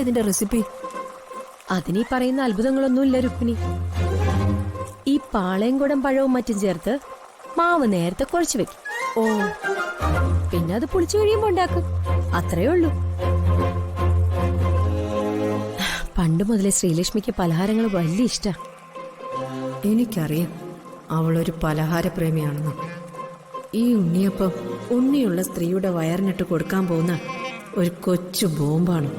ഇതിന്റെ റെസിപ്പി? അതിനീ പറയുന്ന അത്ഭുതങ്ങളൊന്നുമില്ല രുക്മിണി. ഈ പാളയംകുടം പഴവും മറ്റും ചേർത്ത് മാവ് നേരത്തെ കുഴച്ചു വെക്കും. ഓ, പിന്നെ അത് പുളിച്ചു കഴിയുമ്പോ ഉണ്ടാക്കും. അത്രേ ഉള്ളൂ. പണ്ട് മുതലേ ശ്രീലക്ഷ്മിക്ക് പലഹാരങ്ങൾ വലിയ ഇഷ്ടാ. എനിക്കറിയാം അവളൊരു പലഹാരപ്രേമിയാണെന്ന്. ഈ ഉണ്ണിയപ്പം ഉണ്ണിയുള്ള സ്ത്രീയുടെ വയറിനിട്ട് കൊടുക്കാൻ പോകുന്ന ഒരു കൊച്ചു ബോംബാണ്.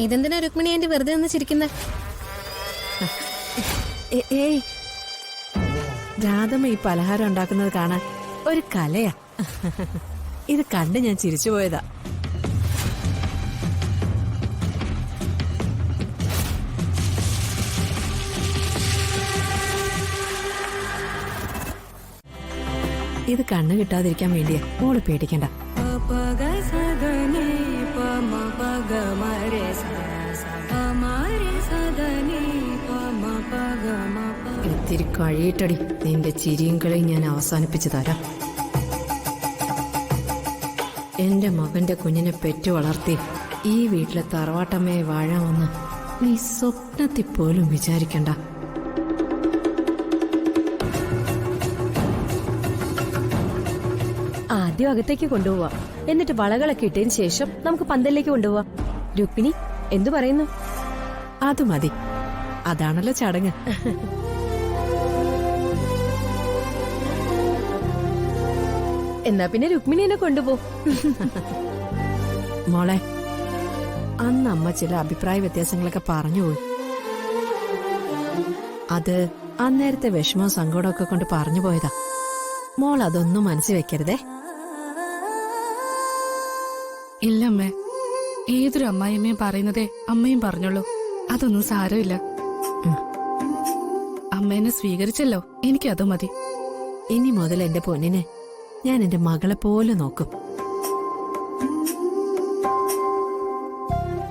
ഇതെന്തിനാ രുക്മിണി എന്റെ വെറുതെ ഒന്ന് ചിരിക്കുന്നത്? ഏയ്, രാധമ്മ ഈ പലഹാരം ഉണ്ടാക്കുന്നത് കാണാൻ ഒരു കലയാ. ഇത് കണ്ട് ഞാൻ ചിരിച്ചുപോയതാ. ഇത് കണ്ണ് കിട്ടാതിരിക്കാൻ വേണ്ടിയാ. മോള് പേടിക്കണ്ട. ഇത്തിരി കഴിയിട്ടടി, നിന്റെ ചിരിയും കളിയും ഞാൻ അവസാനിപ്പിച്ചു തരാം. എന്റെ മകന്റെ കുഞ്ഞിനെ പെറ്റു വളർത്തി ഈ വീട്ടിലെ തറവാട്ടമ്മയെ വാഴാമെന്ന് നീ സ്വപ്നത്തിൽ പോലും വിചാരിക്കണ്ട. ആദ്യം അകത്തേക്ക് കൊണ്ടുപോവാം. എന്നിട്ട് വളകളൊക്കെ ഇട്ടതിന് ശേഷം നമുക്ക് പന്തലിലേക്ക് കൊണ്ടുപോവാം. രുക്മിണി എന്തു പറയുന്നു? അത് മതി, അതാണല്ലോ ചടങ്ങ്. എന്നാ പിന്നെ രുക്മിണി എന്നെ കൊണ്ടുപോ. മോളെ, അന്ന് അമ്മ ചില അഭിപ്രായ വ്യത്യാസങ്ങളൊക്കെ പറഞ്ഞുപോയി. അത് അന്നേരത്തെ വിഷമവും സങ്കടമൊക്കെ കൊണ്ട് പറഞ്ഞു പോയതാ. മോൾ അതൊന്നും മനസ്സിൽ വെക്കരുതേ. ഇല്ലമ്മേ, ഏതൊരു അമ്മായിയമ്മയും പറയുന്നതേ അമ്മയും പറഞ്ഞോളൂ. അതൊന്നും സാരമില്ല. അമ്മേനെ സ്വീകരിച്ചല്ലോ, എനിക്കത് മതി. ഇനി മുതൽ എന്റെ പൊന്നിനെ ഞാൻ എന്റെ മകളെ പോലെ നോക്കും.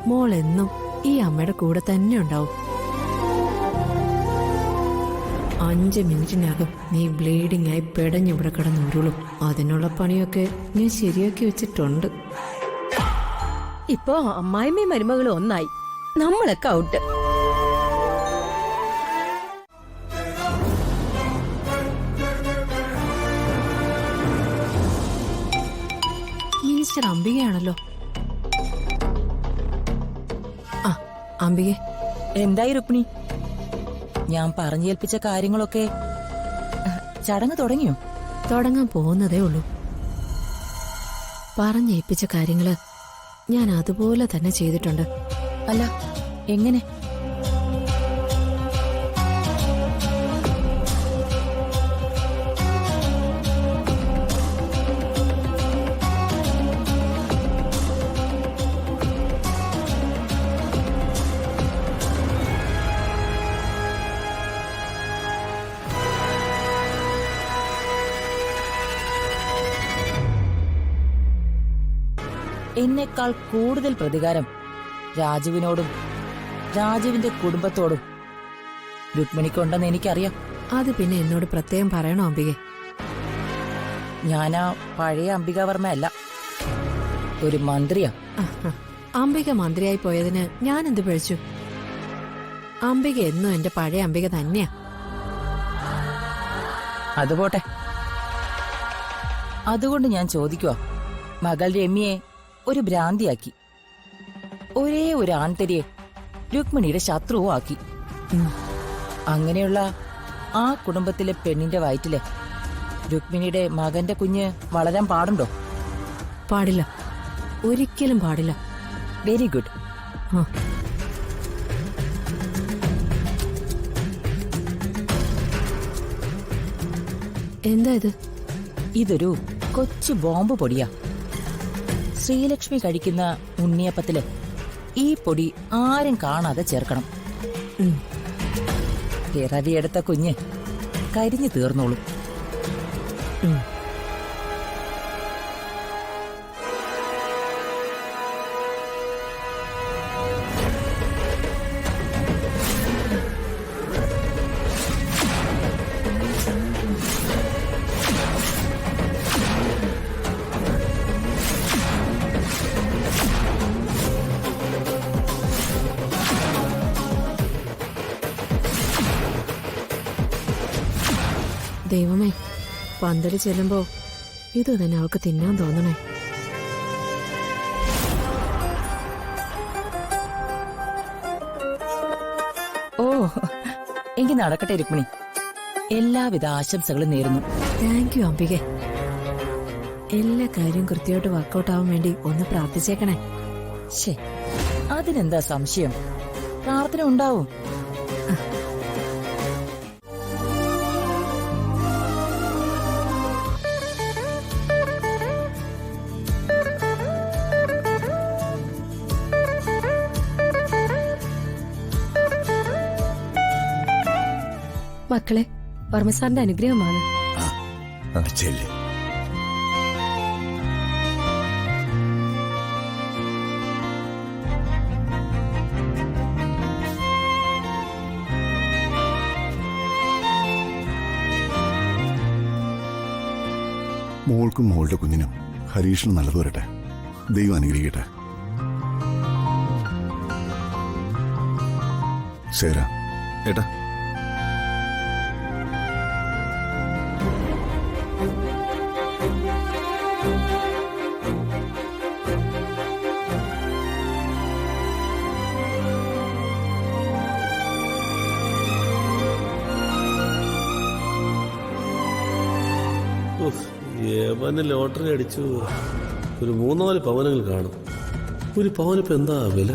മോൾ എന്നും ഈ അമ്മയുടെ കൂടെ തന്നെ ഉണ്ടാവും. 5 മിനിറ്റിനകം നീ ബ്ലീഡിംഗ് ആയി പെടഞ്ഞിവിടെ കിടന്നുരുളും. അതിനുള്ള പണിയൊക്കെ ഞാൻ ശരിയാക്കി വെച്ചിട്ടുണ്ട്. ഇപ്പോ അമ്മായിമ്മയും മരുമകളും ഒന്നായി. നമ്മളൊക്കെ ഔട്ട്. മിനിസ്റ്റർ അംബികയാണല്ലോ. ആ അംബിക, എന്തായി രുക്മിണി? ഞാൻ പറഞ്ഞേൽപ്പിച്ച കാര്യങ്ങളൊക്കെ ചടങ്ങ് തുടങ്ങിയോ? തുടങ്ങാൻ പോകുന്നതേ ഉള്ളൂ. പറഞ്ഞേൽപ്പിച്ച കാര്യങ്ങള് ഞാൻ അതുപോലെ തന്നെ ചെയ്തിട്ടുണ്ട്. അല്ല, എങ്ങനെ? എന്നേക്കാൾ കൂടുതൽ പ്രതികാരം രാജുവിനോടും രാജുവിന്റെ കുടുംബത്തോടും രുക്മിണിക്കുണ്ടെന്ന് എനിക്കറിയാം. അത് പിന്നെ എന്നോട് പ്രത്യേകം പറയണോ അംബികെ? ഞാനാ പഴയ അംബികാവർമ്മ അല്ല, ഒരു മന്ത്രിയാ. അംബിക മന്ത്രിയായി പോയതിന് ഞാൻ എന്ത് പഴിച്ചു? അംബിക എന്നും എന്റെ പഴയ അംബിക തന്നെയാ. അതുപോട്ടെ. അതുകൊണ്ട് ഞാൻ ചോദിക്കുവാ, മകൾ രമ്യയെ ഒരു ഭ്രാന്തിയാക്കി, ഒരേ ഒരു ആൺതരിയെ രുക്മിണിയുടെ ശത്രുവും ആക്കി. അങ്ങനെയുള്ള ആ കുടുംബത്തിലെ പെണ്ണിന്റെ വയറ്റിലെ രുക്മിണിയുടെ മകന്റെ കുഞ്ഞ് വളരാൻ പാടുണ്ടോ? പാടില്ല, ഒരിക്കലും പാടില്ല. Very good. എന്താ ഇത്? ഇതൊരു കൊച്ചു ബോംബ് പൊടിയാ. ശ്രീലക്ഷ്മി കഴിക്കുന്ന ഉണ്ണിയപ്പത്തില് ഈ പൊടി ആരും കാണാതെ ചേർക്കണം. പിറവിയെടുത്ത കുഞ്ഞ് കരിഞ്ഞു തീർന്നോളും. ദൈവമേ, പന്തല് ചെല്ലുമ്പോ ഇത് തന്നെ അവൾക്ക് തിന്നാൻ തോന്നണേ. ഓ, എങ്കിൽ നടക്കട്ടെ രുക്മിണി. എല്ലാവിധ ആശംസകളും നേരുന്നു. താങ്ക് യു അംബികെ. എല്ലാ കാര്യവും കൃത്യമായിട്ട് വർക്കൗട്ട് ആവാൻ വേണ്ടി ഒന്ന് പ്രാർത്ഥിച്ചേക്കണേ. ശേ, അതിനെന്താ സംശയം? പ്രാർത്ഥന ഉണ്ടാവും. മക്കളെ, വർമ്മസാറിന്റെ അനുഗ്രഹമാണ്. ചെല്ലി. മോൾക്കും മോളുടെ കുഞ്ഞിനും ഹരീഷിനും നല്ലത് വരട്ടെ. ദൈവം അനുഗ്രഹിക്കട്ടെ. ശരാ ഏട്ടാ. യവന് ലോട്ടറി അടിച്ചു. ഒരു 3-4 പവനങ്ങൾ കാണും. ഒരു പവനിപ്പോ എന്താ വില?